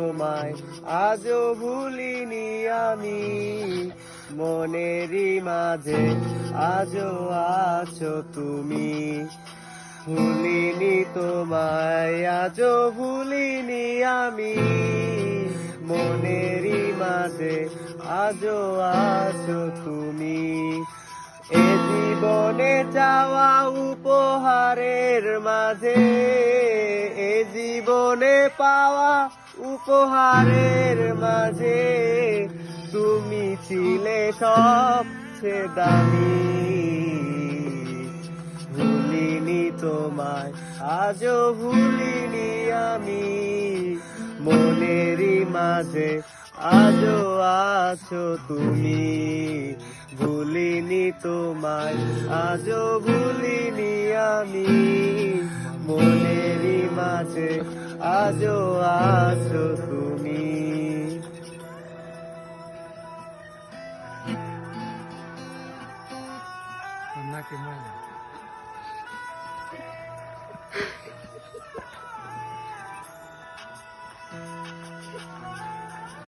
তোমায় আজও ভুলিনি আমি, মনেরই মাঝে আজও আছো তুমি। ভুলিনি তোমায় আজও ভুলিনি আমি, মনেরই মাঝে আজও আছো তুমি। এ জীবনে চাওয়া উপহারের মাঝে, এ জীবনে পাওয়া উপহারের মাঝে তুমি ছিলে সবচেয়ে দামি। ভুলিনি তোমায় আজও ভুলিনি আমি, মনেরই মাঝে আজও আছো তুমি। ভুলিনি তোমায় আজও ভুলিনি আমি, মনেরই মাঝে আজও আছো তুমি। নাকি ময়না